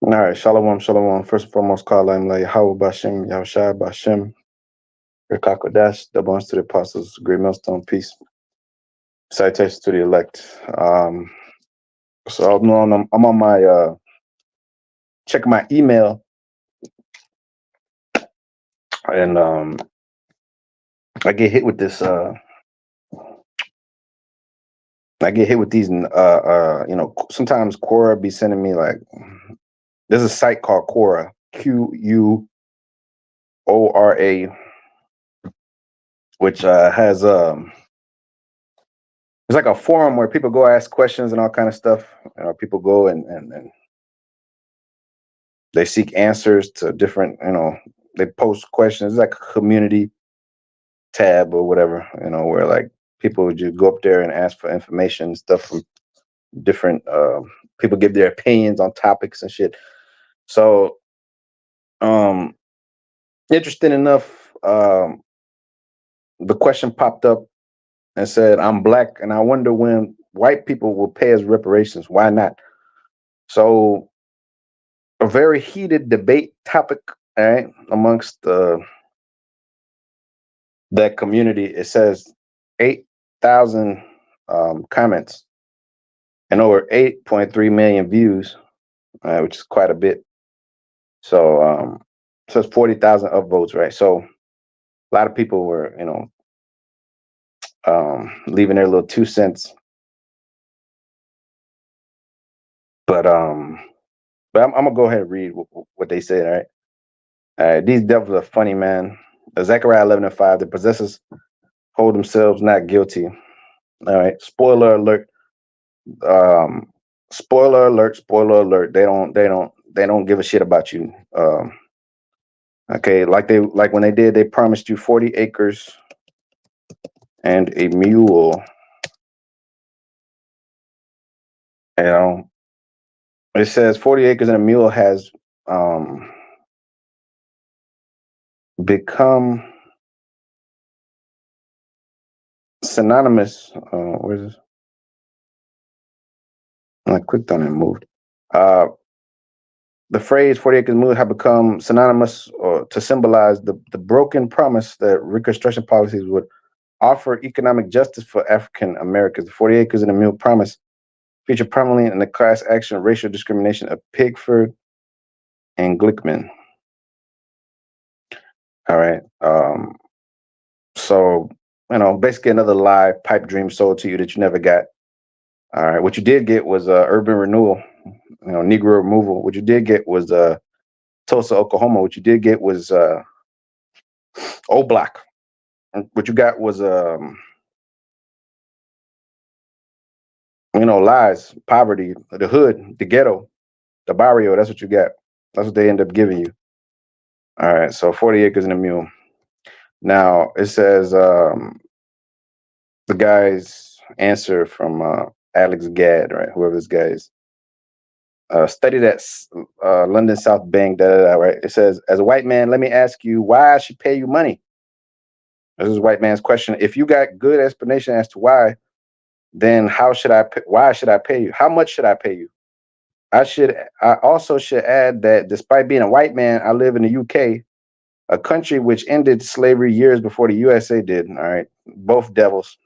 All right, shalom, shalom. First and foremost, call I'm like Yahweh Bashem, Yahushai Bashem, Rekakodash, double honors to the apostles, great millstone, peace. Salutations to the elect. So I'm on my checking my email, and I get hit with this. I get hit with these. Sometimes Quora be sending me like there's a site called Quora, Quora, which has it's like a forum where people go ask questions and all kind of stuff. People go and they seek answers to different, they post questions. It's like a community tab or whatever, where like people would just go up there and ask for information and stuff from different people give their opinions on topics and shit. So interesting enough, the question popped up and said, I'm black and I wonder when white people will pay us reparations. Why not? So a very heated debate topic, all right, amongst that community. It says 8,000 comments and over 8.3 million views, which is quite a bit. So it's 40,000 upvotes, right? So a lot of people were, leaving their little 2 cents. But I'm gonna go ahead and read what they said. All right. These devils are funny, man. Zechariah 11:5. The possessors hold themselves not guilty. All right. Spoiler alert. Spoiler alert. Spoiler alert. They don't give a shit about you. Okay. Like when they promised you 40 acres and a mule. It says 40 acres and a mule has become synonymous. Where's this? I clicked on it and moved. The phrase 40 acres mule have become synonymous or to symbolize the broken promise that Reconstruction policies would offer economic justice for African Americans. The 40 acres and a mule promise featured prominently in the class action racial discrimination of Pigford and Glickman. All right. So, basically another lie pipe dream sold to you that you never got. All right. What you did get was urban renewal, Negro removal. What you did get was Tulsa, Oklahoma. What you did get was O Block. What you got was lies, poverty, the hood, the ghetto, the barrio. That's what you got. That's what they end up giving you. All right. So 40 acres and a mule. Now it says the guy's answer from Alex Gadd, right? Whoever this guy is. Studied at London South Bank, right? It says, as a white man, let me ask you why I should pay you money. This is a white man's question. If you got good explanation as to why, then why should I pay you? How much should I pay you? I also should add that despite being a white man, I live in the UK, a country which ended slavery years before the USA did. All right. Both devils.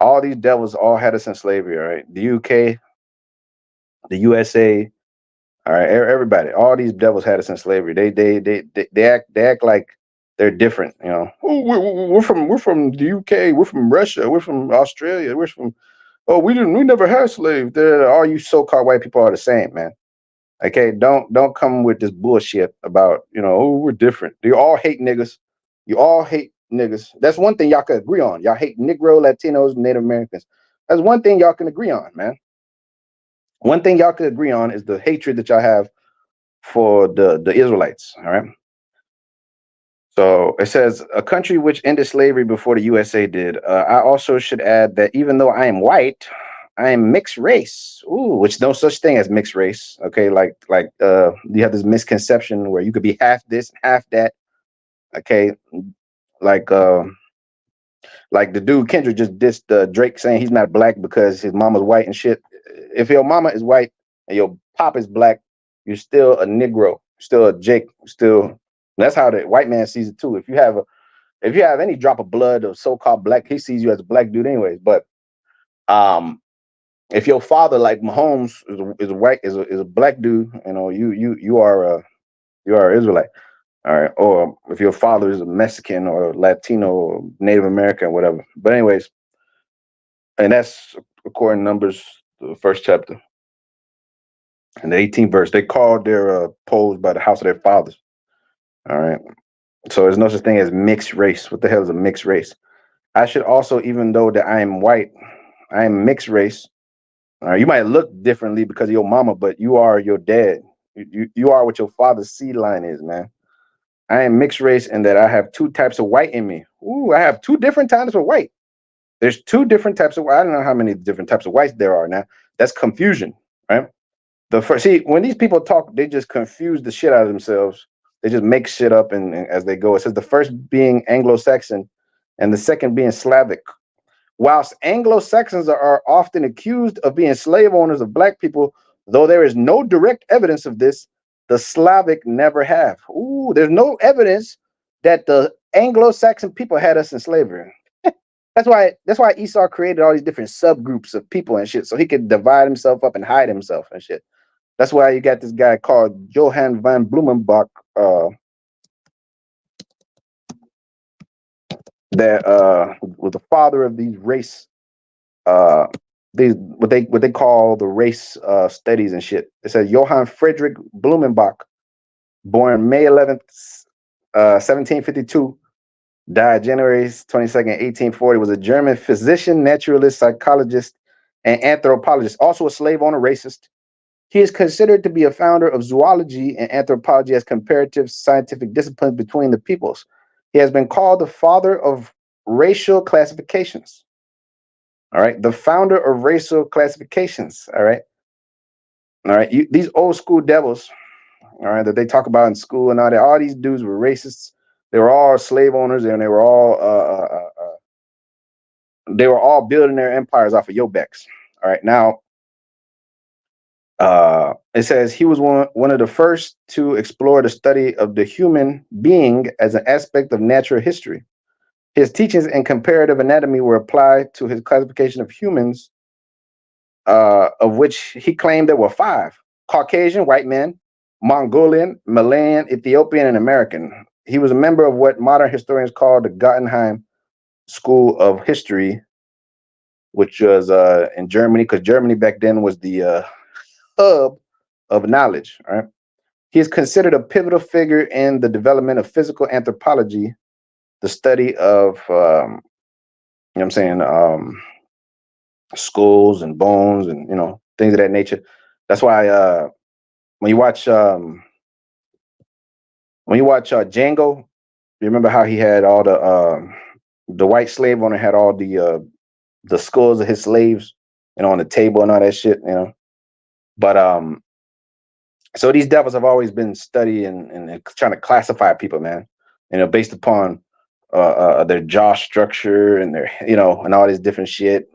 All these devils all had us in slavery, all right? The UK, the USA, all right, everybody, all these devils had us in slavery. They act like they're different, Oh, we're from the UK, we're from Russia, we're from Australia, we're from we never had slaves. All you so-called white people are the same, man. Okay, don't come with this bullshit about we're different. You all hate niggas. You all hate niggas. That's one thing y'all can agree on. Y'all hate Negro, Latinos, Native Americans. That's one thing y'all can agree on, man. One thing y'all can agree on is the hatred that y'all have for the Israelites. All right. So it says a country which ended slavery before the USA did. I also should add that even though I am white, I am mixed race. Ooh, which no such thing as mixed race. Okay, like you have this misconception where you could be half this, half that. Okay, like the dude Kendrick just dissed Drake saying he's not black because his mama's white and shit. If your mama is white and your pop is black, you're still a Negro, still a Jake, still. That's how the white man sees it too. If you have any drop of blood of so-called black, he sees you as a black dude anyways. But um, if your father, like Mahomes, is a white is a black dude, you are an Israelite. All right. Or if your father is a Mexican or Latino or Native American, whatever. But anyways, and that's according to Numbers, the first chapter and the 18th verse. They called their poles by the house of their fathers. All right. So there's no such thing as mixed race. What the hell is a mixed race? I should also, even though that I am white, I am mixed race. You might look differently because of your mama, but you are your dad. You are what your father's seed line is, man. I am mixed race in that I have two types of white in me. Ooh, I have two different types of white. There's two different types of white. I don't know how many different types of whites there are now. That's confusion, right? The first, see, when these people talk, they just confuse the shit out of themselves. They just make shit up and as they go. It says the first being Anglo-Saxon and the second being Slavic. Whilst Anglo-Saxons are often accused of being slave owners of black people, though there is no direct evidence of this, the Slavic never have. Ooh, there's no evidence that the Anglo-Saxon people had us in slavery. That's why Esau created all these different subgroups of people and shit, so he could divide himself up and hide himself and shit. That's why you got this guy called Johann van Blumenbach, that was the father of these race, uh, these what they call the race studies and shit. It says Johann Friedrich Blumenbach, born May 11th, 1752, died January 22nd, 1840, was a German physician, naturalist, psychologist, and anthropologist, also a slave owner, racist. He is considered to be a founder of zoology and anthropology as comparative scientific disciplines between the peoples. He has been called the father of racial classifications. All right, the founder of racial classifications. All right. These old school devils, all right, that they talk about in school and all these dudes were racists. They were all slave owners, and they were all building their empires off of your backs. All right, now it says he was one of the first to explore the study of the human being as an aspect of natural history. His teachings in comparative anatomy were applied to his classification of humans, of which he claimed there were five: Caucasian, white men; Mongolian, Malayan, Ethiopian, and American. He was a member of what modern historians call the Gottenheim School of History, which was in Germany, because Germany back then was the hub of knowledge. Right? He is considered a pivotal figure in the development of physical anthropology, the study of, you know what I'm saying, skulls and bones and, things of that nature. That's why when you watch Django, you remember how he had all the white slave owner had all the skulls of his slaves, on the table and all that shit, But so these devils have always been studying and trying to classify people, man. Based upon their jaw structure and their, and all this different shit.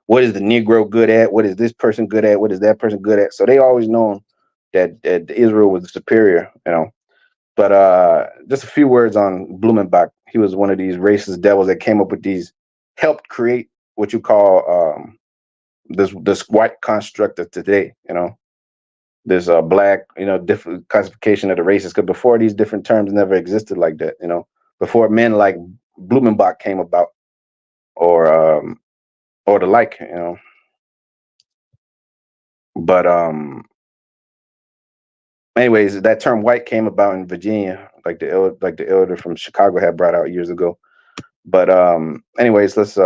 What is the Negro good at? What is this person good at? What is that person good at? So they always known that Israel was superior, But just a few words on Blumenbach. He was one of these racist devils that came up with these, helped create what you call this white construct of today, There's a black, different classification of the races. Because before, these different terms never existed like that. Before men like Blumenbach came about, or the like. But anyways, that term white came about in Virginia, like the elder from Chicago had brought out years ago. But anyways, let's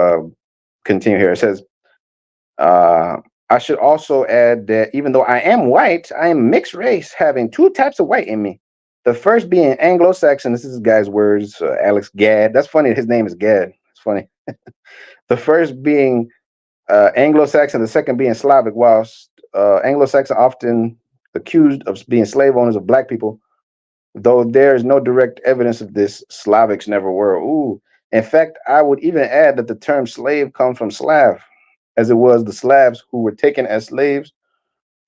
continue here. It says, I should also add that even though I am white, I am mixed race, having two types of white in me. The first being Anglo-Saxon. This is this guy's words, Alex Gadd. That's funny. His name is Gadd. It's funny. The first being Anglo-Saxon, the second being Slavic. Whilst Anglo-Saxon often accused of being slave owners of black people, though there is no direct evidence of this, Slavics never were. Ooh. In fact, I would even add that the term slave comes from Slav, as it was the Slavs who were taken as slaves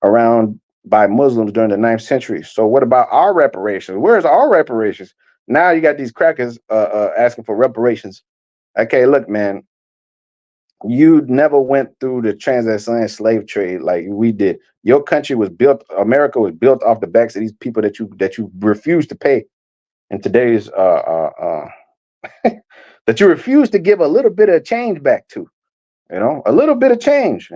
around by Muslims during the 9th century. So what about our reparations? Where's our reparations? Now you got these crackers asking for reparations. Okay, look, man, you never went through the transatlantic slave trade like we did. Your country was built, America was built off the backs of these people that you refuse to pay. And today's that you refuse to give a little bit of change back to, a little bit of change,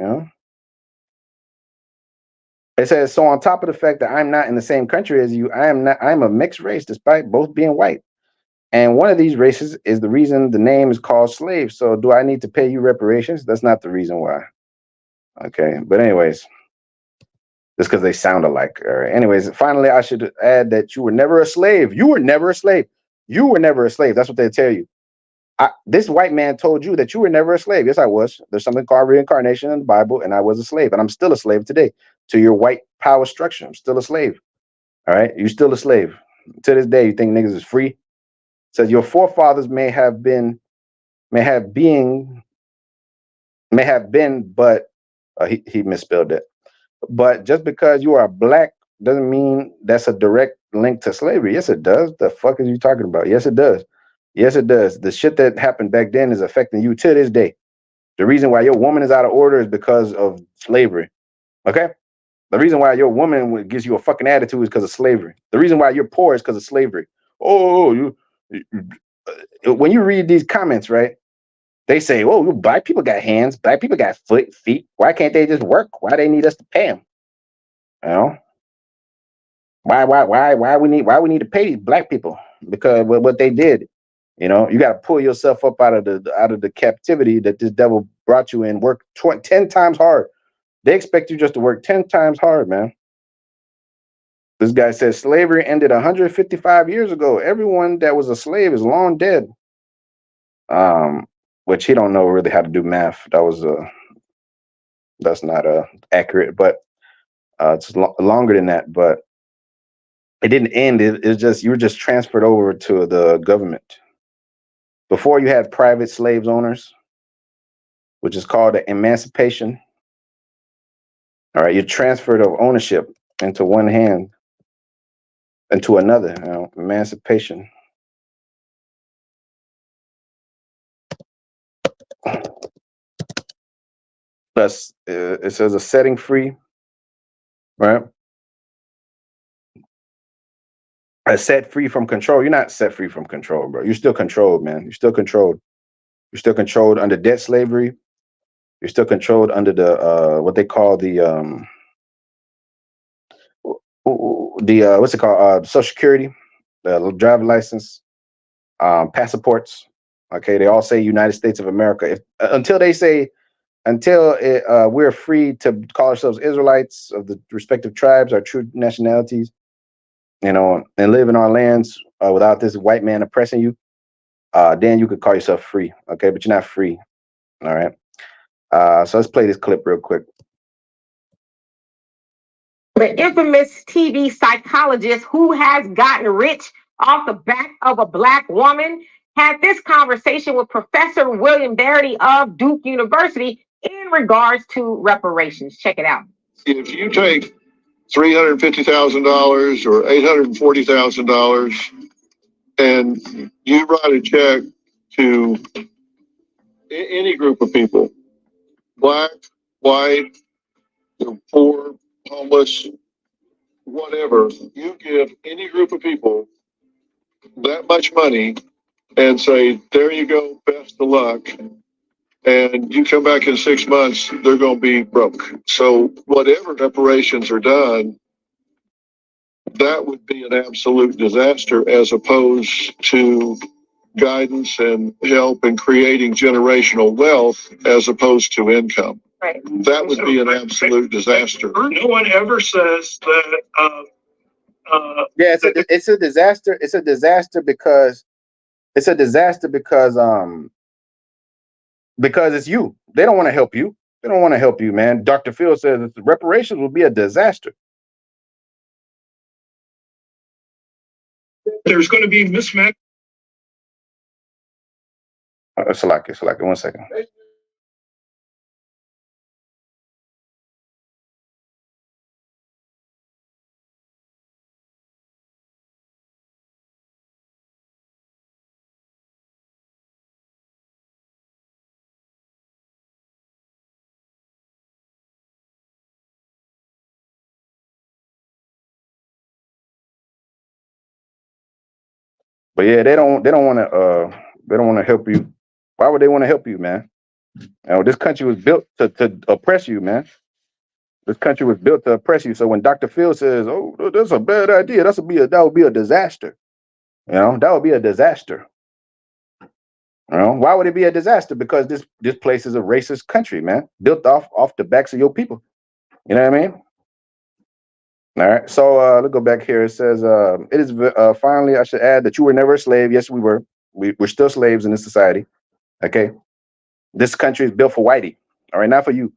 It says, so on top of the fact that I'm not in the same country as you, I'm a mixed race despite both being white. And one of these races is the reason the name is called slave. So do I need to pay you reparations? That's not the reason why. Okay. But anyways, just because they sound alike. All right. Anyways, finally, I should add that you were never a slave. You were never a slave. You were never a slave. That's what they tell you. This white man told you that you were never a slave. Yes, I was. There's something called reincarnation in the Bible, and I was a slave, and I'm still a slave today to your white power structure. I'm still a slave. All right, you're still a slave to this day. You think niggas is free? It says your forefathers may have been, but he misspelled it. But just because you are black doesn't mean that's a direct link to slavery. Yes, it does. The fuck is you talking about? Yes, it does. Yes, it does. The shit that happened back then is affecting you to this day. The reason why your woman is out of order is because of slavery. Okay? The reason why your woman gives you a fucking attitude is because of slavery. The reason why you're poor is because of slavery. When you read these comments, right? They say, "Oh, black people got hands. Black people got feet. Why can't they just work? Why they need us to pay them? You know? Why we need to pay these black people because what they did? You got to pull yourself up out of the captivity that this devil brought you in. Work 10 times hard. They expect you just to work 10 times hard, man." This guy says slavery ended 155 years ago. Everyone that was a slave is long dead. Which he don't know really how to do math. That's not accurate, but it's longer than that. But it didn't end. It's just you were just transferred over to the government. Before you had private slaves owners, which is called the emancipation. All right, you transferred of ownership into one hand into another. Emancipation. Plus, it says a setting free, right? Set free from control. You're not set free from control, bro. You're still controlled, man. You're still controlled. You're still controlled under debt slavery. You're still controlled under the what they call the what's it called? Social Security, the driver license, passports. Okay, they all say United States of America. Until we're free to call ourselves Israelites of the respective tribes, our true nationalities, and live in our lands without this white man oppressing you, then you could call yourself free. Okay, but you're not free. All right. So let's play this clip real quick. The infamous TV psychologist who has gotten rich off the back of a black woman had this conversation with Professor William Verity of Duke University in regards to reparations. Check it out. If you take $350,000 or $840,000 and you write a check to any group of people, black, white, poor, homeless, whatever, you give any group of people that much money and say, there you go, best of luck. And you come back in 6 months, they're going to be broke. So whatever reparations are done, that would be an absolute disaster as opposed to guidance and help in creating generational wealth as opposed to income. Right. That would be an absolute disaster. No one ever says that. Yeah, it's a disaster. It's a disaster because because it's you. They don't want to help you. They don't want to help you, man. Dr. Phil says that the reparations will be a disaster. There's going to be mismatch. Salaki, 1 second. But yeah, they don't want to help you. Why would they want to help you, man? This country was built to oppress you, man. This country was built to oppress you. So when Dr. Phil says, "Oh, that's a bad idea," that would be a disaster. That would be a disaster. Why would it be a disaster? Because this place is a racist country, man, built off the backs of your people. You know what I mean? All right. So let's go back here. It says, "It is finally. I should add that you were never a slave. Yes, we were. We're still slaves in this society. Okay. This country is built for whitey. All right, not for you.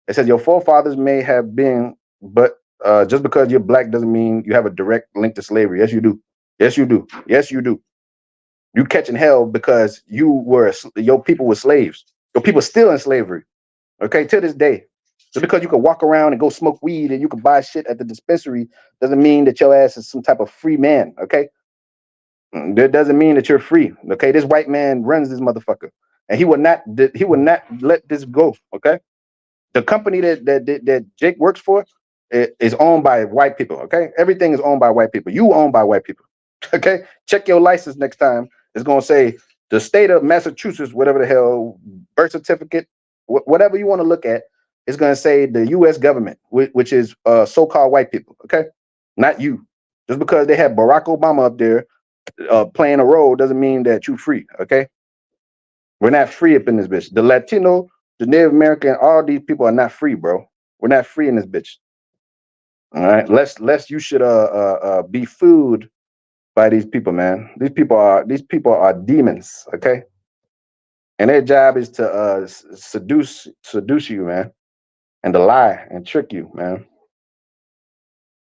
It says your forefathers may have been, but just because you're black doesn't mean you have a direct link to slavery. Yes, you do. Yes, you do. Yes, you do. You catching hell because your people were slaves. Your people still in slavery. Okay, to this day. Just because you can walk around and go smoke weed and you can buy shit at the dispensary doesn't mean that your ass is some type of free man. Okay, that doesn't mean that you're free. Okay, this white man runs this motherfucker, and he will not let this go. Okay, the company that Jake works for is owned by white people. Okay, everything is owned by white people. You owned by white people. Okay, check your license next time. It's gonna say the state of Massachusetts, whatever the hell, birth certificate, whatever you want to look at. It's gonna say the U.S. government, which is so-called white people. Okay, not you. Just because they have Barack Obama up there playing a role doesn't mean that you free. Okay, we're not free up in this bitch. The Latino, the Native American, all these people are not free, bro. We're not free in this bitch. All right, lest you should be fooled by these people, man. These people are demons. Okay, and their job is to seduce you, man, and to lie and trick you, man.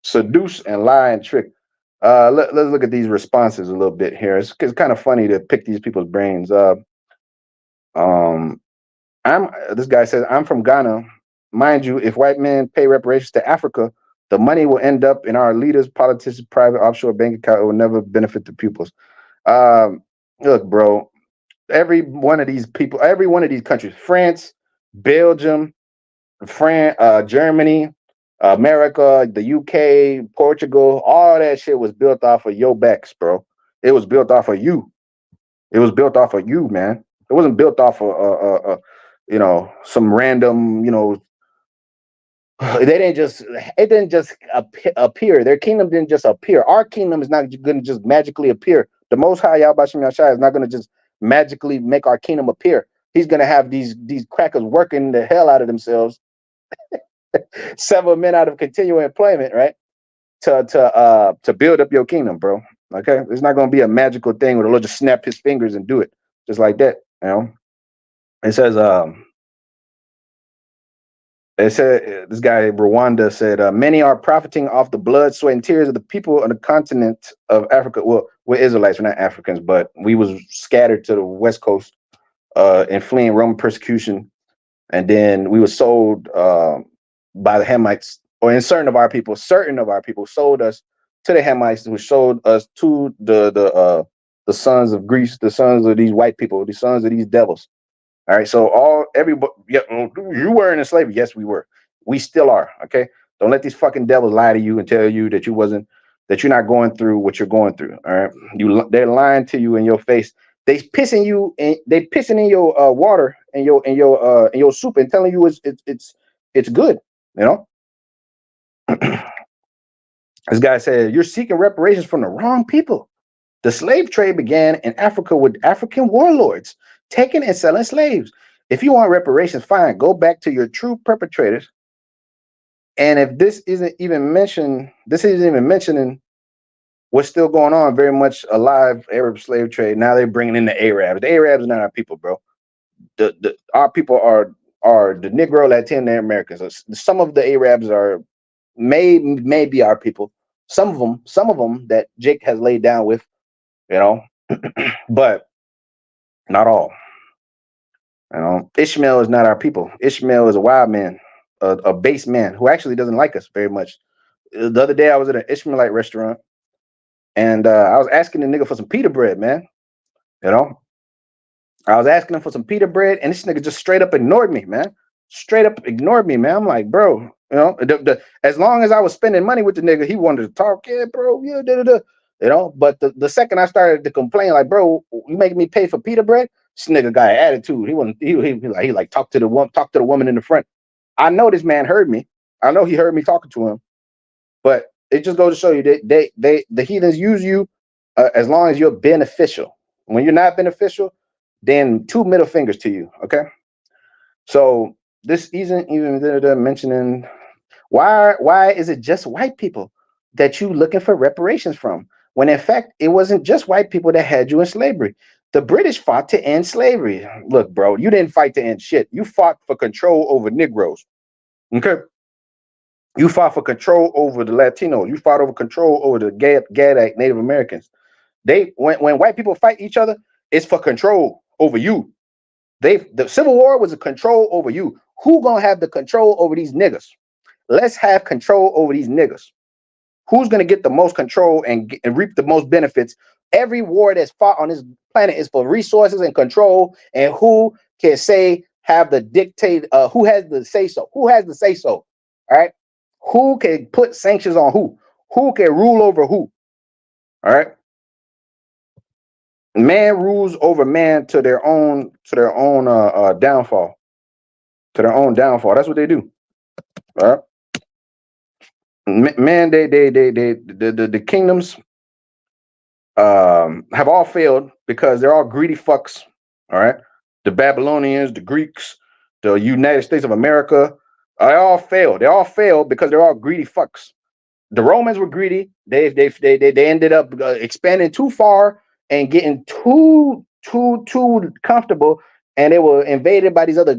Seduce and lie and trick. Let's look at these responses a little bit here. It's kind of funny to pick these people's brains. Um, this guy says, I'm from Ghana. Mind you, if white men pay reparations to Africa, the money will end up in our leaders, politicians, private offshore bank account. It will never benefit the pupils. Look, bro, every one of these people, every one of these countries, France, Belgium, Germany, America, the UK, Portugal, all that shit was built off of your backs, bro. It was built off of you. It was built off of you, man. It wasn't built off of some random, it didn't just appear. Their kingdom didn't just appear. Our kingdom is not going to just magically appear. The Most High Yahweh Shem Yahshai is not going to just magically make our kingdom appear. He's going to have these crackers working the hell out of themselves, several men out of continual employment, right? To build up your kingdom, bro. Okay, it's not going to be a magical thing where the Lord just snap his fingers and do it just like that. It says this guy Rwanda said many are profiting off the blood, sweat, and tears of the people on the continent of Africa. Well, we're Israelites, we're not Africans, but we was scattered to the West Coast and fleeing Roman persecution, and then we were sold by the Hamites, or in certain of our people sold us to the Hamites, who sold us to the sons of Greece, the sons of these white people, the sons of these devils. All right, so everybody, yeah, you were in slavery. Yes, we were. We still are. Okay, don't let these fucking devils lie to you and tell you that you're not going through what you're going through. All right, they're lying to you in your face. They pissing in your water and your soup and telling you it's good. This guy said you're seeking reparations from the wrong people. The slave trade began in Africa with African warlords taking and selling slaves. If you want reparations, fine, go back to your true perpetrators. And if this isn't even mentioning what's still going on, very much alive Arab slave trade. Now they're bringing in the Arabs. The Arabs are not our people, bro. Our people are the Negro, Latin Americans. Some of the Arabs may be our people. Some of them that Jake has laid down with, but not all. Ishmael is not our people. Ishmael is a wild man, a base man who actually doesn't like us very much. The other day I was at an Ishmaelite restaurant, and I was asking the nigga for some pita bread, man. I was asking him for some pita bread, and this nigga just straight up ignored me, man. Straight up ignored me, man. I'm like, bro, as long as I was spending money with the nigga, he wanted to talk. Yeah, bro. Yeah, da. you know. But the second I started to complain, like, bro, you making me pay for pita bread? This nigga got an attitude. He wasn't. He like talk to the woman in the front. I know this man heard me. I know he heard me talking to him. But it just goes to show you that the heathens use you as long as you're beneficial. When you're not beneficial, then two middle fingers to you. Okay. So this isn't even mentioning why is it just white people that you looking for reparations from? When in fact it wasn't just white people that had you in slavery. The British fought to end slavery. Look, bro, you didn't fight to end shit. You fought for control over Negroes. Okay. You fought for control over the Latinos. You fought over control over the Gadic Native Americans. They when white people fight each other, it's for control over you. The Civil War was a control over you. Who gonna have the control over these niggas? Let's have control over these niggas. Who's gonna get the most control and reap the most benefits? Every war that's fought on this planet is for resources and control, and who can say have the dictate? Who has the say so? Who has the say so? All right. Who can put sanctions on who? Who can rule over who? All right. Man rules over man to their own downfall. To their own downfall. That's what they do. All right. Man, the kingdoms have all failed because they're all greedy fucks. All right. The Babylonians, the Greeks, the United States of America, they all failed. They all failed because they're all greedy fucks. The Romans were greedy. They ended up expanding too far and getting too comfortable, and they were invaded by these other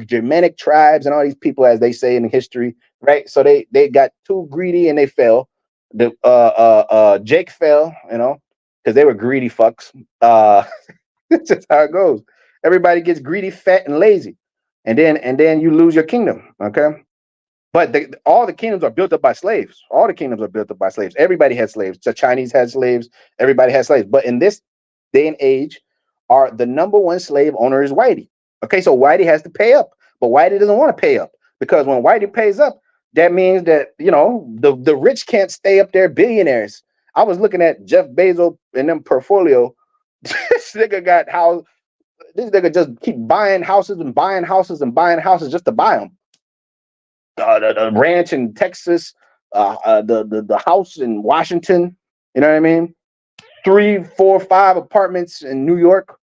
Germanic tribes and all these people, as they say in history, right? So they got too greedy and they fell. The Jake fell, you know, because they were greedy fucks. That's just how it goes. Everybody gets greedy, fat, and lazy, and then you lose your kingdom. Okay. But all the kingdoms are built up by slaves. All the kingdoms are built up by slaves. Everybody had slaves. The Chinese had slaves. Everybody had slaves. But in this day and age, the number one slave owner is Whitey. Okay, so Whitey has to pay up, but Whitey doesn't want to pay up because when Whitey pays up, that means that the rich can't stay up there billionaires. I was looking at Jeff Bezos and them portfolio. This nigga got house. This nigga just keep buying houses and buying houses and buying houses just to buy them. The ranch in Texas, the house in Washington. You know what I mean? 3, 4, 5 apartments in New York.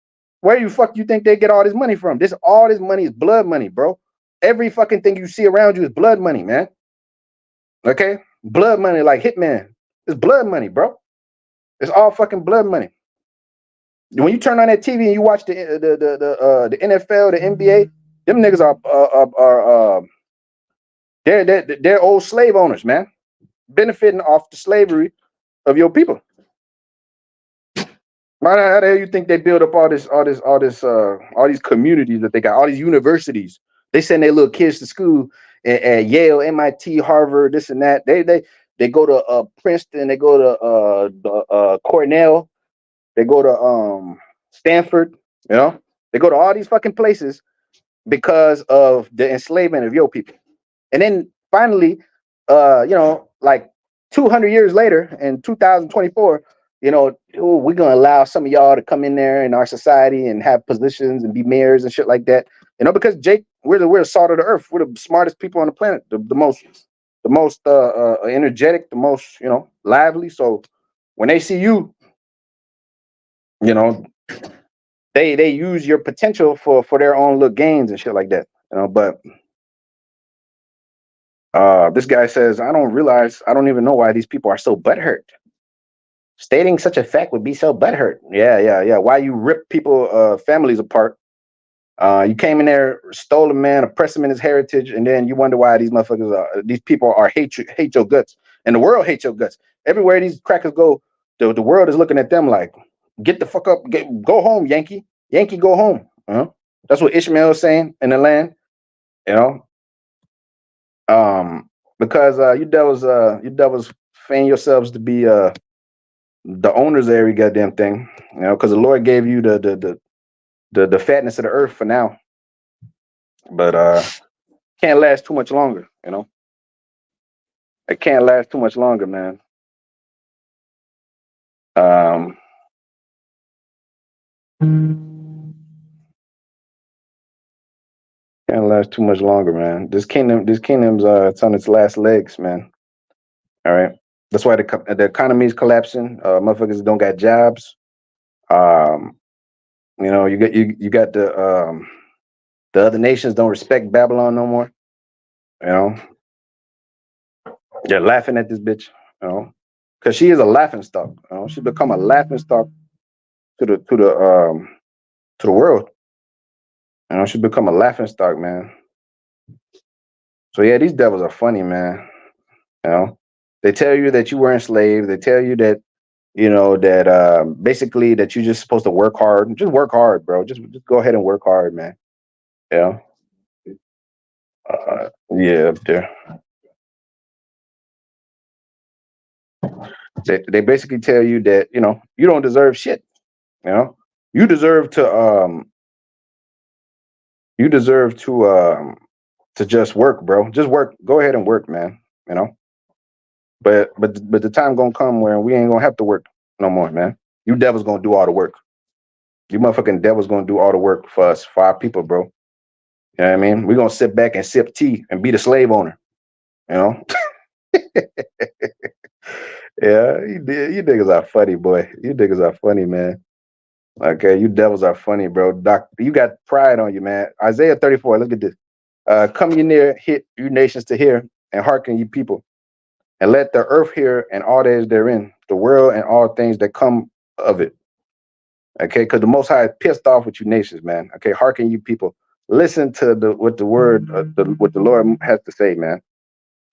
Where you fuck you think they get all this money from? All this money is blood money, bro. Every fucking thing you see around you is blood money, man. Okay, blood money like Hitman. It's blood money, bro. It's all fucking blood money. When you turn on that TV and you watch the NFL, the NBA, them niggas are they're old slave owners, man, benefiting off the slavery of your people. How the hell you think they build up all these communities that they got, all these universities? They send their little kids to school at Yale, MIT, Harvard, this and that. They go to Princeton, they go to Cornell, they go to Stanford. You know, they go to all these fucking places because of the enslavement of your people. And then finally, like 200 years later in 2024, we're gonna allow some of y'all to come in there in our society and have positions and be mayors and shit like that. Because Jake, we're the salt of the earth. We're the smartest people on the planet, the most energetic, the most lively. So when they see you, they use your potential for their own little gains and shit like that. But this guy says, I don't even know why these people are so butthurt. Stating such a fact would be so butthurt. Yeah. Why you rip people, families apart? You came in there, stole a man, oppressed him in his heritage, and then you wonder why these people hate your guts, and the world hates your guts. Everywhere these crackers go, the world is looking at them like, get the fuck up, go home, Yankee, go home. That's what Ishmael is saying in the land. Because you devils feign yourselves to be the owners of every goddamn thing, because the Lord gave you the fatness of the earth for now, but can't last too much longer. It can't last too much longer, man. Can't last too much longer, man. This kingdom's it's on its last legs, man. All right. That's why the economy is collapsing. Motherfuckers don't got jobs. You got the other nations don't respect Babylon no more. You know, they're laughing at this bitch. You know, because she is a laughing stock. You know, she become a laughing stock to the world. You know, she become a laughing stock, man. So yeah, these devils are funny, man. You know, they tell you that you were enslaved. They tell you that basically that you're just supposed to work hard. Just work hard, bro. Just go ahead and work hard, man. Yeah. Yeah, up there. They basically tell you that you don't deserve shit. You know, you deserve to just work, bro. Just work. Go ahead and work, man. You know. But the time gonna come where we ain't gonna have to work no more, man. You devils gonna do all the work. You motherfucking devils gonna do all the work for us, for our people, bro. You know what I mean? We're gonna sit back and sip tea and be the slave owner. You know? Yeah, you niggas are funny, boy. You niggas are funny, man. Okay, you devils are funny, bro. Doc, you got pride on you, man. Isaiah 34. Look at this. Come you near, hit you nations to hear, and hearken you people, and let the earth hear and all that is therein, the world and all things that come of it. Okay, because the Most High is pissed off with you nations, man. Okay, hearken you people. Listen to what the word, what the Lord has to say, man.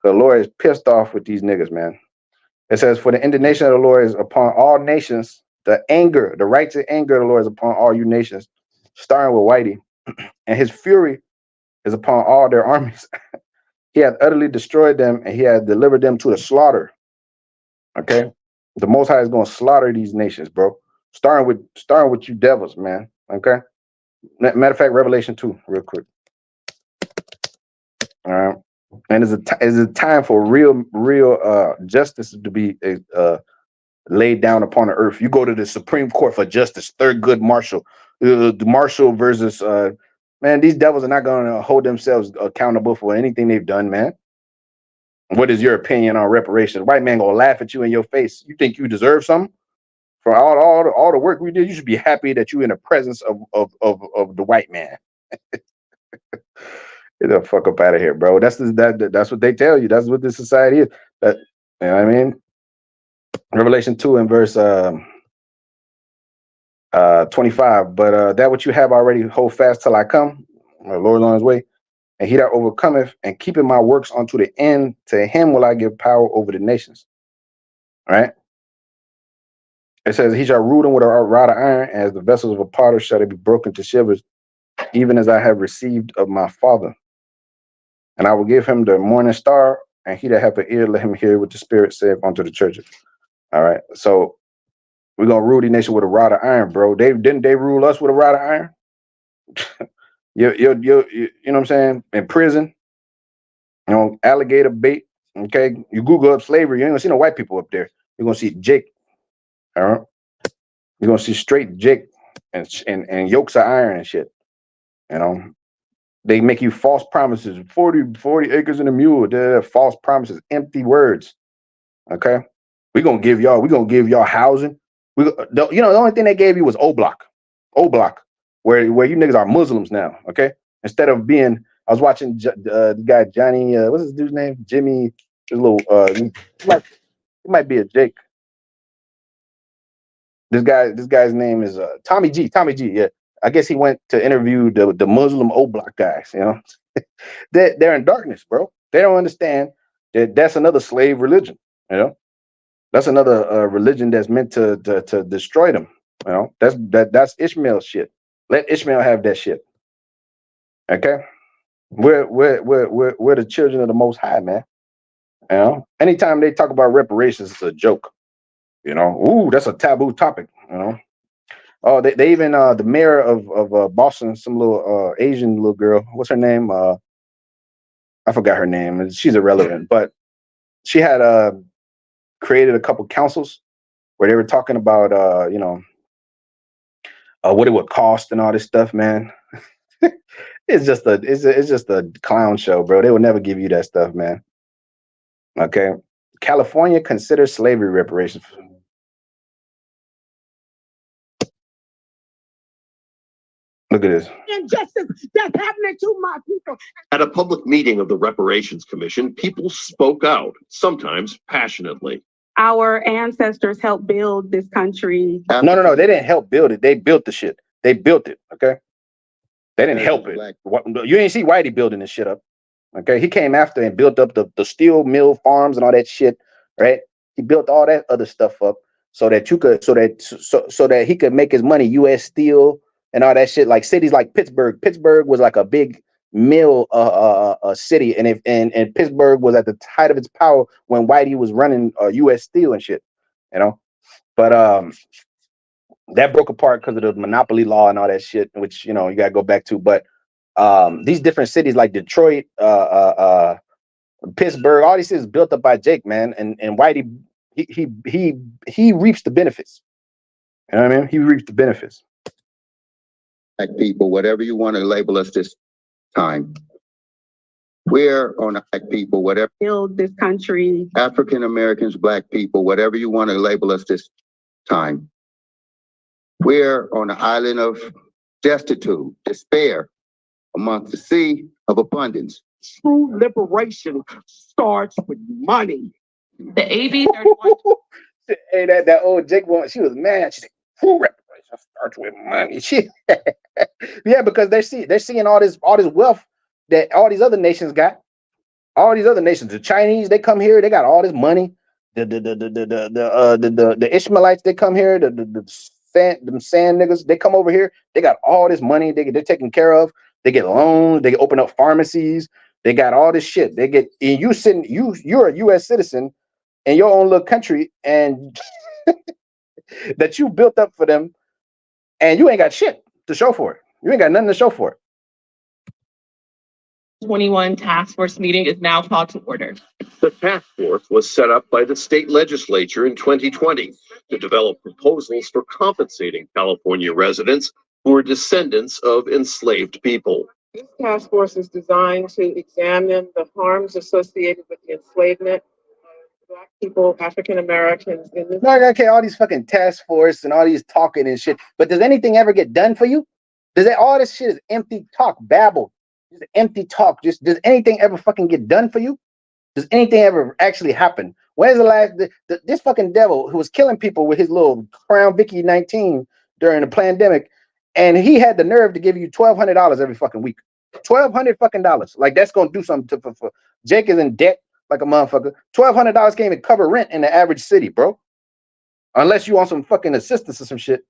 The Lord is pissed off with these niggas, man. It says, "For the indignation of the Lord is upon all nations. The anger, the righteous anger of the Lord is upon all you nations." Starting with Whitey, and His fury is upon all their armies. He hath utterly destroyed them, and He hath delivered them to the slaughter. Okay, the Most High is going to slaughter these nations, bro. Starting with you devils, man. Okay. Matter of fact, Revelation 2, real quick. All right. And is a time for real justice to be laid down upon the earth. You go to the Supreme Court for justice, Thurgood Marshall, the Marshall versus man. These devils are not going to hold themselves accountable for anything they've done, man. What is your opinion on reparations? White man gonna laugh at you in your face. You think you deserve something for all the work we did? You should be happy that you're in the presence of the white man. Get the fuck up out of here, bro. That's what they tell you. That's what this society is. That, you know what I mean? Revelation 2 and verse 25. But that which you have already hold fast till I come. The Lord on His way, and he that overcometh and keepeth my works unto the end, to him will I give power over the nations. All right. It says, he shall rule them with a rod of iron, as the vessels of a potter shall they be broken to shivers, even as I have received of my Father. And I will give him the morning star, and he that hath an ear, let him hear what the Spirit saith unto the churches. All right. So we're gonna rule the nation with a rod of iron, bro. Didn't they rule us with a rod of iron? You know what I'm saying? In prison, alligator bait. Okay. You Google up slavery, you ain't gonna see no white people up there. You're gonna see Jake. All right. You're gonna see straight Jake and yokes of iron and shit. They make you false promises. 40 acres and a mule. They're false promises, empty words. Okay. We're gonna give y'all housing. The only thing they gave you was O Block, where you niggas are Muslims now. Okay. Instead of being, I was watching the guy Johnny. What's his dude's name? Jimmy. His little. It might be a Jake. This guy's name is Tommy G. Tommy G. Yeah. I guess he went to interview the Muslim O Block guys. They're in darkness, bro. They don't understand that that's another slave religion. That's another religion that's meant to destroy them. That's Ishmael shit. Let Ishmael have that shit. Okay, we're the children of the Most High, man. Anytime they talk about reparations, it's a joke. Ooh, that's a taboo topic. Oh, they even the mayor of Boston, some little Asian little girl. What's her name? I forgot her name. She's irrelevant, but she had created a couple councils where they were talking about what it would cost and all this stuff, man. It's just a clown show, bro. They will never give you that stuff, man. Okay. California considers slavery reparations. Look at this. Injustice that's happening to my people. At a public meeting of the Reparations Commission, people spoke out, sometimes passionately. Our ancestors helped build this country. No. They didn't help build it. They built the shit. They built it. Okay. They didn't help it. You ain't see Whitey building this shit up. Okay. He came after and built up the steel mill farms and all that shit. Right. He built all that other stuff up so that so that he could make his money. U.S. Steel and all that shit. Like cities like Pittsburgh. Pittsburgh was like a big mill city, and Pittsburgh was at the height of its power when Whitey was running U.S. Steel and shit. But that broke apart because of the monopoly law and all that shit, which you gotta go back to. But these different cities like Detroit, Pittsburgh, all these cities built up by Jake, man, and Whitey, he reaps the benefits. You know what I mean? He reaps the benefits. Black people, whatever you want to label us this time. We're on black people, whatever. Build this country. African Americans, black people, whatever you want to label us this time. We're on the island of destitute, despair, amongst the sea of abundance. True liberation starts with money. The AB 31. Hey, that old Jake woman, she was mad. She said, "True reparation starts with money." Yeah, because they're seeing all this wealth that all these other nations got. All these other nations, the Chinese, they come here, they got all this money. The Ishmaelites, they come here. Them sand niggas, they come over here. They got all this money. They're taken care of. They get loans. They open up pharmacies. They got all this shit. They get, and you're a U.S. citizen in your own little country, and that you built up for them, and you ain't got shit to show for it. You ain't got nothing to show for it. 21 task force meeting is now called to order. The task force was set up by the state legislature in 2020 to develop proposals for compensating California residents who are descendants of enslaved people. This task force is designed to examine the harms associated with the enslavement of Black people, African Americans in this. No, okay, all these fucking task force and all these talking and shit. But does anything ever get done for you? All this shit is empty talk, babble. Just empty talk. Does anything ever fucking get done for you? Does anything ever actually happen? When's the last this fucking devil who was killing people with his little Crown Vicky 19 during the pandemic, and he had the nerve to give you $1,200 every fucking week. $1,200 fucking dollars. Like that's gonna do something for Jake is in debt like a motherfucker. $1,200 can't even cover rent in the average city, bro. Unless you want some fucking assistance or some shit,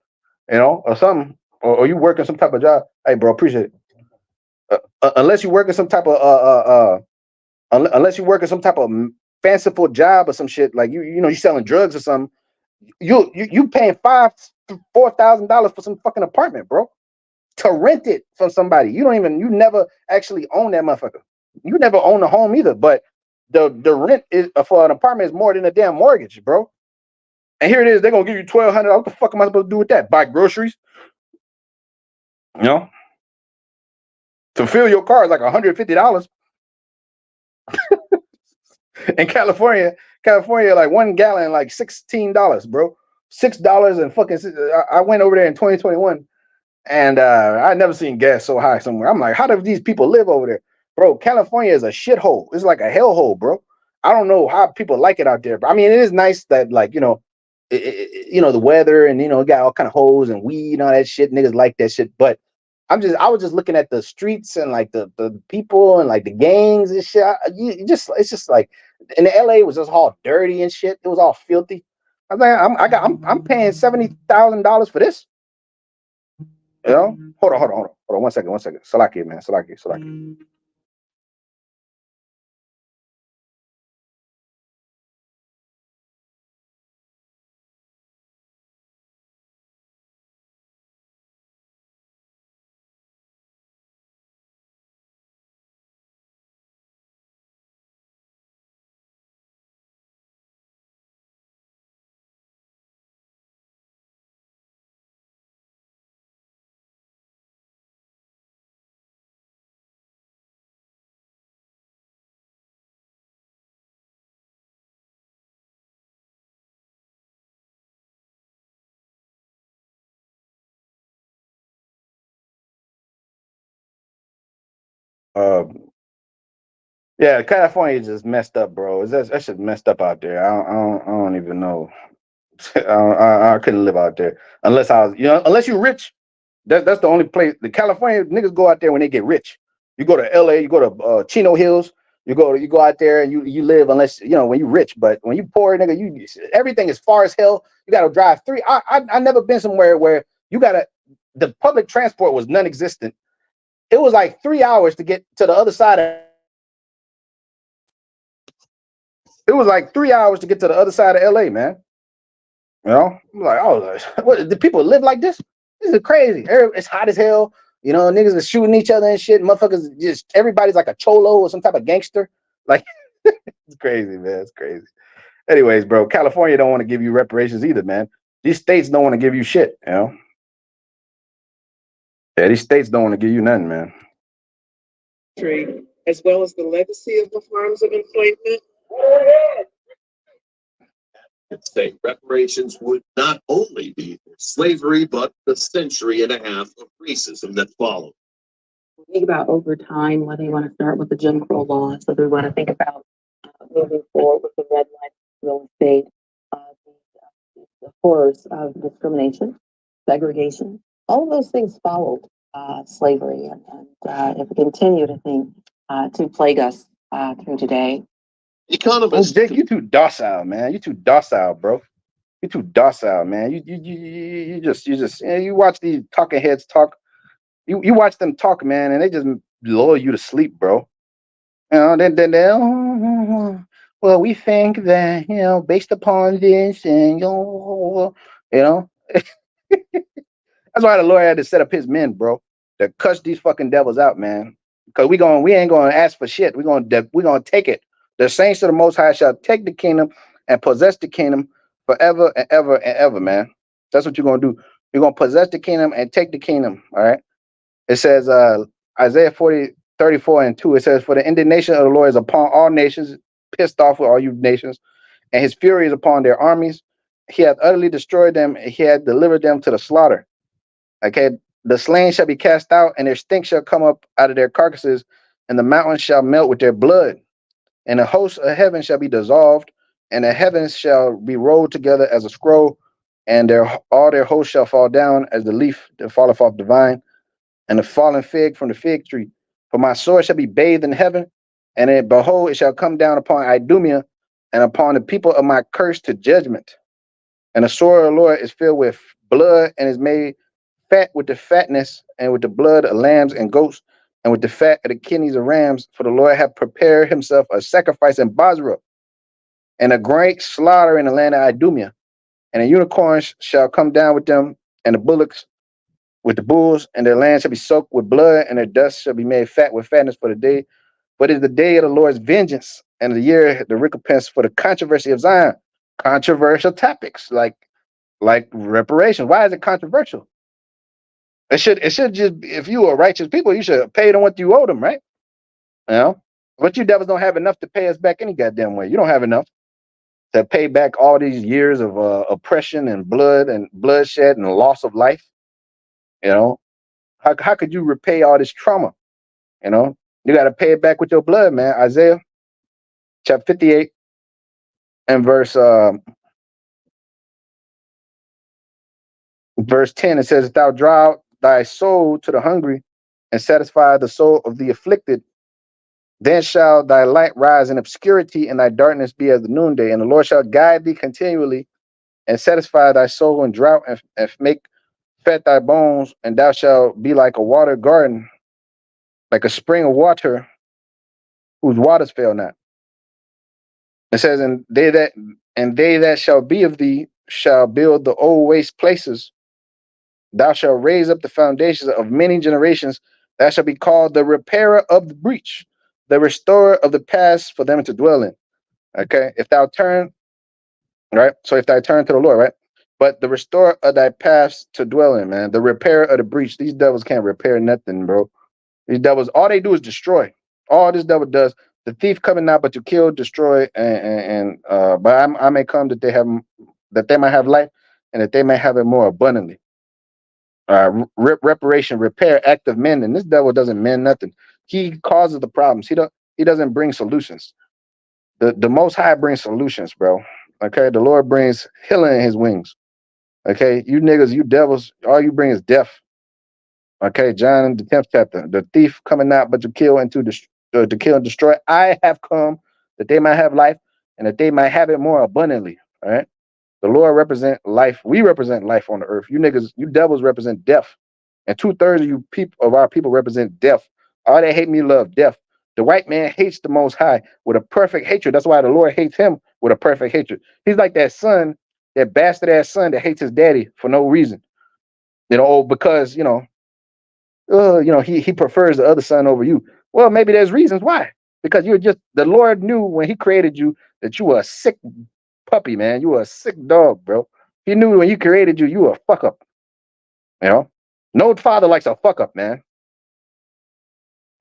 or something, or you working some type of job. Hey, bro, appreciate it. Unless you working some type of unless you working some type of fanciful job or some shit, like you selling drugs or something, you paying $4,000 for some fucking apartment, bro, to rent it from somebody. You never actually own that motherfucker. You never own a home either, but the rent is for an apartment is more than a damn mortgage, bro. And here it is, they're gonna give you $1,200. What the fuck am I supposed to do with that? Buy groceries? To fill your car is like $150. In California, like 1 gallon, like $16, bro. $6 and fucking. I went over there in 2021, and I never seen gas so high somewhere. I'm like, how do these people live over there, bro? California is a shithole. It's like a hellhole, bro. I don't know how people like it out there, but I mean, it is nice that the weather and got all kind of hoes and weed and all that shit. Niggas like that shit, but I was just looking at the streets and like the people and like the gangs and shit. It's just like in the LA it was just all dirty and shit. It was all filthy. I was like, I'm paying $70,000 for this. Hold on 1 second. Salaki, man. Salaki. Yeah, California is just messed up, bro. That shit messed up out there. I don't even know. I couldn't live out there unless I was, unless you're rich. That's the only place. The California niggas go out there when they get rich. You go to LA, you go to Chino Hills, you go out there and you live unless when you rich. But when you poor, nigga, everything is far as hell. You got to drive three. I never been somewhere where the public transport was non-existent. It was like 3 hours to get to the other side of. It was like 3 hours to get to the other side of LA, man. I'm like, oh, what? Do people live like this? This is crazy. It's hot as hell. Niggas are shooting each other and shit. Motherfuckers, everybody's like a cholo or some type of gangster. Like, it's crazy, man. It's crazy. Anyways, bro, California don't want to give you reparations either, man. These states don't want to give you shit, Yeah, these states don't want to give you nothing, man. As well as the legacy of the harms of enslavement. Say reparations would not only be for slavery, but the century and a half of racism that followed. Think about over time, whether you want to start with the Jim Crow laws, whether we want to think about moving forward with the red line real estate, the horrors of discrimination, segregation, all of those things followed slavery, and if we continue to plague us through today. Economists, Jake, you too docile, man. You too docile, bro. You too docile, man. You just you watch these talking heads talk. You watch them talk, man, and they just lull you to sleep, bro. Then well, we think that based upon this, and that's why the Lord had to set up his men, bro, to cuss these fucking devils out, man. Because we ain't gonna ask for shit. We're gonna take it. The saints of the Most High shall take the kingdom and possess the kingdom forever and ever and ever, man. That's what you're gonna do. You're gonna possess the kingdom and take the kingdom. All right. It says Isaiah 34:2. It says, "For the indignation of the Lord is upon all nations, pissed off with all you nations, and his fury is upon their armies. He hath utterly destroyed them, and he hath delivered them to the slaughter." Okay, the slain shall be cast out, and their stink shall come up out of their carcasses, and the mountains shall melt with their blood, and the hosts of heaven shall be dissolved, and the heavens shall be rolled together as a scroll, and all their hosts shall fall down as the leaf that falleth off the vine, and the fallen fig from the fig tree. For my sword shall be bathed in heaven, and behold, it shall come down upon Idumea and upon the people of my curse to judgment. And the sword of the Lord is filled with blood and is made fat with the fatness and with the blood of lambs and goats and with the fat of the kidneys of rams. For the Lord hath prepared himself a sacrifice in Basra and a great slaughter in the land of Idumea. And the unicorns shall come down with them, and the bullocks with the bulls, and their land shall be soaked with blood, and their dust shall be made fat with fatness for the day. But it is the day of the Lord's vengeance, and the year the recompense for the controversy of Zion. Controversial topics like reparations. Why is it controversial? It should just, if you are righteous people, you should pay them what you owe them, right? But you devils don't have enough to pay us back any goddamn way. You don't have enough to pay back all these years of oppression and blood and bloodshed and loss of life. How could you repay all this trauma? You got to pay it back with your blood, man. Isaiah chapter 58 and verse 10, it says, "If thou draw out thy soul to the hungry and satisfy the soul of the afflicted, then shall thy light rise in obscurity and thy darkness be as the noonday. And the Lord shall guide thee continually and satisfy thy soul in drought and make fat thy bones, and thou shalt be like a watered garden, like a spring of water whose waters fail not." It says, and they that shall be of thee shall build the old waste places. Thou shalt raise up the foundations of many generations. Thou shalt be called the repairer of the breach, the restorer of the past for them to dwell in. Okay, if thou turn, right? So if thou turn to the Lord, right? But the restorer of thy past to dwell in, man. The repairer of the breach. These devils can't repair nothing, bro. These devils, all they do is destroy. All this devil does. The thief coming not but to kill, destroy, but I may come that they might have life, and that they may have it more abundantly. Reparation, repair, act of mending. This devil doesn't mend nothing. He causes the problems. He doesn't bring solutions. The Most High brings solutions, bro. Okay, the Lord brings healing in His wings. Okay, you niggas, you devils, all you bring is death. Okay, John the 10th chapter. The thief coming not but to kill and to kill and destroy. I have come that they might have life and that they might have it more abundantly. All right. The Lord represent life. We represent life on the earth. You niggas, you devils represent death. And 2/3 of you people of our people represent death. All they hate me love death. The white man hates the Most High with a perfect hatred. That's why the Lord hates him with a perfect hatred. He's like that son, that bastard ass son that hates his daddy for no reason. Because he prefers the other son over you. Well, maybe there's reasons why. Because the Lord knew when He created you that you were a sick puppy, man. You were a sick dog, bro. He knew when He created you, you were a fuck up. No father likes a fuck up, man.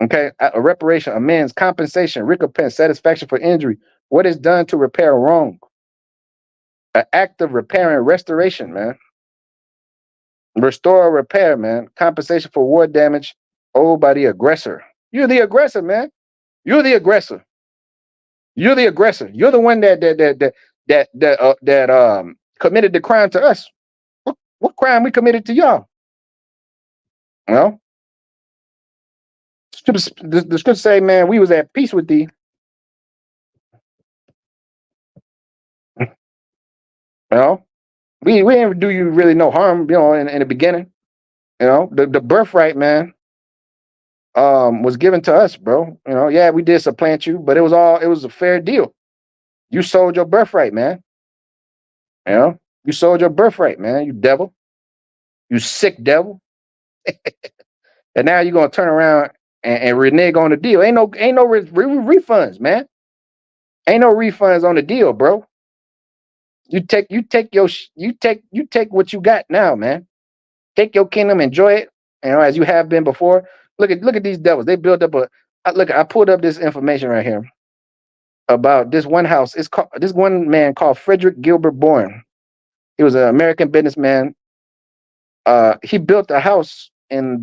Okay, a reparation, amends, compensation, recompense, satisfaction for injury. What is done to repair wrong? An act of repair and restoration, man. Restore or repair, man. Compensation for war damage owed by the aggressor. You're the aggressor, man. You're the aggressor. You're the aggressor. You're the one that committed the crime to us. What crime we committed to y'all? Well, the scripture say, man, we was at peace with thee. We didn't do you really no harm, in the beginning. The birthright, man, was given to us, bro. Yeah, we did supplant you, but it was a fair deal. You sold your birthright, man. You sold your birthright, man. You devil. You sick devil. And now you're gonna turn around and renege on the deal. Ain't no refunds, man. Ain't no refunds on the deal, bro. You take what you got now, man. Take your kingdom, enjoy it, as you have been before. Look at these devils. They built up I pulled up this information right here about this one house. It's called this one man called Frederick Gilbert Bourne. He was an American businessman. He built a house in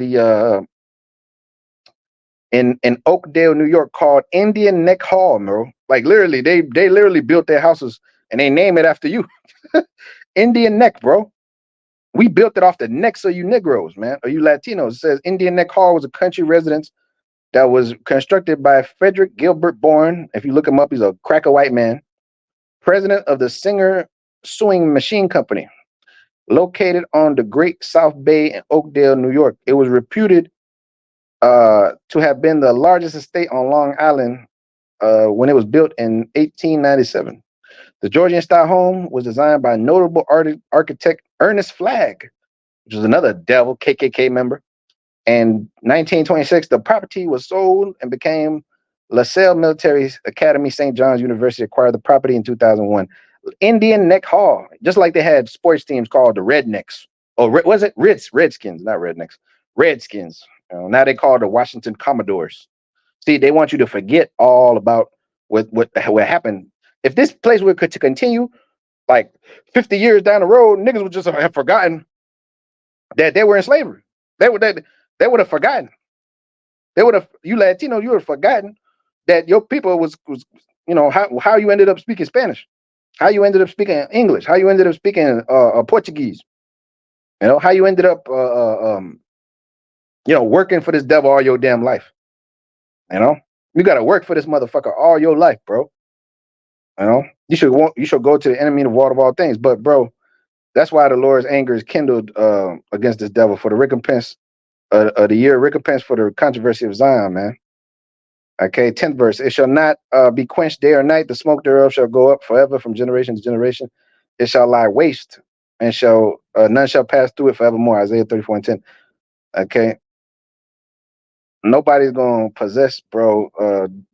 Oakdale, New York, called Indian Neck Hall, bro. Like literally, they literally built their houses and they name it after you. Indian Neck, bro. We built it off the necks of you Negroes, man, or you Latinos. It says Indian Neck Hall was a country residence that was constructed by Frederick Gilbert Bourne. If you look him up, he's a cracker white man, president of the Singer Sewing Machine Company, located on the Great South Bay in Oakdale, New York. It was reputed to have been the largest estate on Long Island when it was built in 1897. The Georgian-style home was designed by notable architect Ernest Flagg, which was another devil KKK member. In 1926, the property was sold and became LaSalle Military Academy. St. John's University acquired the property in 2001. Indian Neck Hall, just like they had sports teams called the Rednecks. Was it Redskins? Not Rednecks. Redskins. Now they call the Washington Commodores. See, they want you to forget all about what happened. If this place were to continue, like 50 years down the road, niggas would just have forgotten that they were in slavery. They would have forgotten. You Latino, you would have forgotten that your people was how you ended up speaking Spanish, how you ended up speaking English, how you ended up speaking Portuguese, how you ended up working for this devil all your damn life. You gotta work for this motherfucker all your life, bro. You should go to the enemy, the wall of all things. But bro, that's why the Lord's anger is kindled against this devil for the recompense of the year, recompense for the controversy of Zion, man. Okay, 10th verse. It shall not be quenched day or night. The smoke thereof shall go up forever from generation to generation. It shall lie waste, and none shall pass through it forevermore. Isaiah 34:10. Okay. Nobody's gonna possess, bro,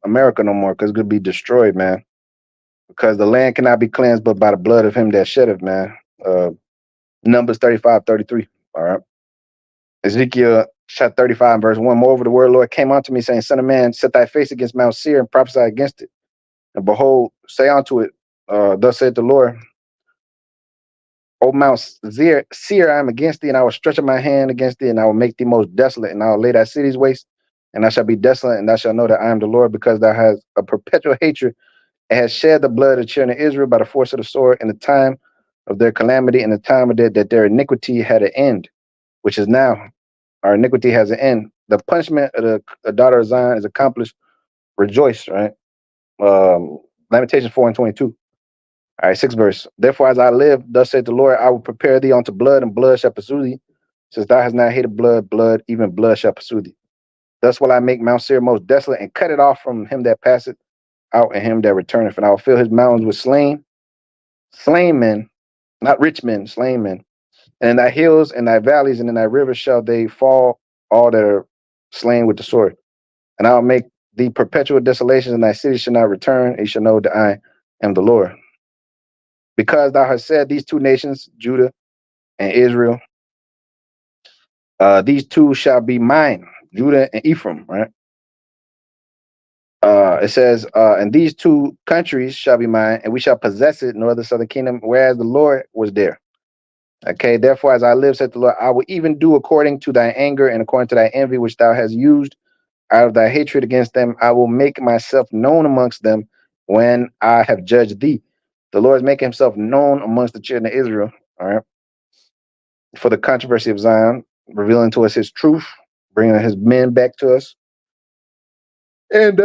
America no more, because it's gonna be destroyed, man. Because the land cannot be cleansed but by the blood of him that sheddeth, man. Numbers 35:33. All right. Ezekiel chapter 35 verse 1. Moreover, the word of the Lord came unto me, saying, Son of man, set thy face against Mount Seir and prophesy against it. And behold, say unto it, thus saith the Lord, O Mount Seir, I am against thee, and I will stretch out my hand against thee, and I will make thee most desolate, and I will lay thy cities waste, and thou shalt be desolate, and thou shalt know that I am the Lord, because thou hast a perpetual hatred, and hast shed the blood of the children of Israel by the force of the sword in the time of their calamity, in the time of that their iniquity had an end, which is now. Our iniquity has an end. The punishment of the daughter of Zion is accomplished. Rejoice, right? Lamentations 4:22. All right, 6th verse. Therefore, as I live, thus saith the Lord, I will prepare thee unto blood, and blood shall pursue thee. Since thou hast not hated blood, blood, even blood shall pursue thee. Thus will I make Mount Seir most desolate, and cut it off from him that passeth out, and him that returneth. And I will fill his mountains with slain men, not rich men, slain men. And in thy hills and thy valleys and in thy rivers shall they fall, all that are slain with the sword. And I will make thee perpetual desolations, and thy city shall not return, and you shall know that I am the Lord. Because thou hast said, these two nations, Judah and Israel, these two shall be mine, Judah and Ephraim, right? It says, and these two countries shall be mine, and we shall possess it, no other southern kingdom, whereas the Lord was there. Okay, therefore, as I live, said the Lord, I will even do according to thy anger and according to thy envy, which thou hast used out of thy hatred against them. I will make myself known amongst them when I have judged thee. The Lord is making himself known amongst the children of Israel, all right, for the controversy of Zion, revealing to us his truth, bringing his men back to us, and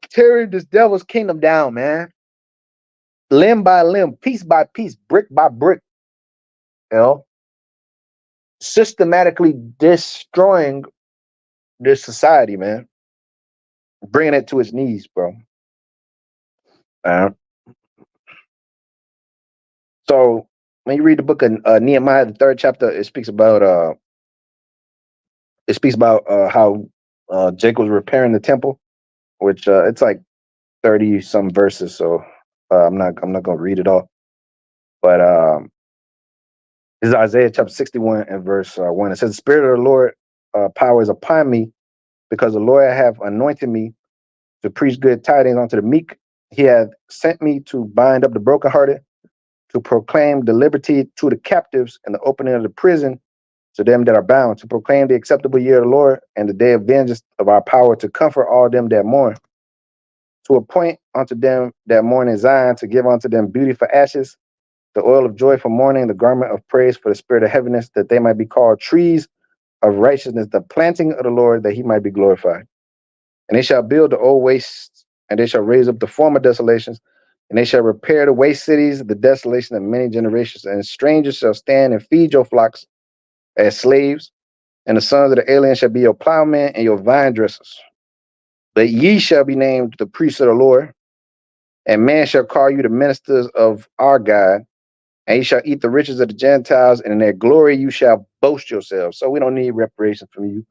tearing this devil's kingdom down, man, limb by limb, piece by piece, brick by brick, you know, systematically destroying this society, man, bringing it to its knees, bro. So when you read the book of Nehemiah, the 3rd chapter, it speaks about how Jacob was repairing the temple, which it's like 30 some verses. So I'm not gonna read it all, but this is Isaiah chapter 61 and verse 1. It says, "The Spirit of the Lord power is upon me, because the Lord hath anointed me to preach good tidings unto the meek. He hath sent me to bind up the brokenhearted, to proclaim the liberty to the captives, and the opening of the prison to them that are bound, to proclaim the acceptable year of the Lord, and the day of vengeance of our power, to comfort all them that mourn, to appoint unto them that mourn in Zion, to give unto them beauty for ashes, the oil of joy for mourning, the garment of praise for the spirit of heaviness, that they might be called trees of righteousness, the planting of the Lord, that he might be glorified. And they shall build the old wastes, and they shall raise up the former desolations, and they shall repair the waste cities, the desolation of many generations. And strangers shall stand and feed your flocks as slaves, and the sons of the alien shall be your plowmen and your vine dressers. But ye shall be named the priests of the Lord, and man shall call you the ministers of our God, and ye shall eat the riches of the Gentiles, and in their glory you shall boast yourselves. So we don't need reparations from you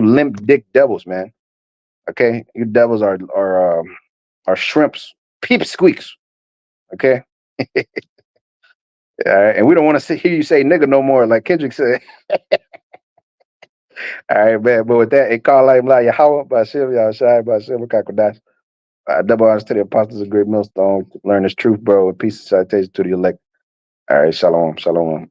limp dick devils, man. Okay, you devils are shrimps, peep squeaks. Okay, and we don't want to hear you say nigga no more, like Kendrick said. All right, man. But with that, it call like Yahweh by Shiv Yahshai by Shiv Kakodash. Double honors to the apostles of great millstone. Learn this truth, bro. With peace and citation to the elect. All right, shalom, shalom.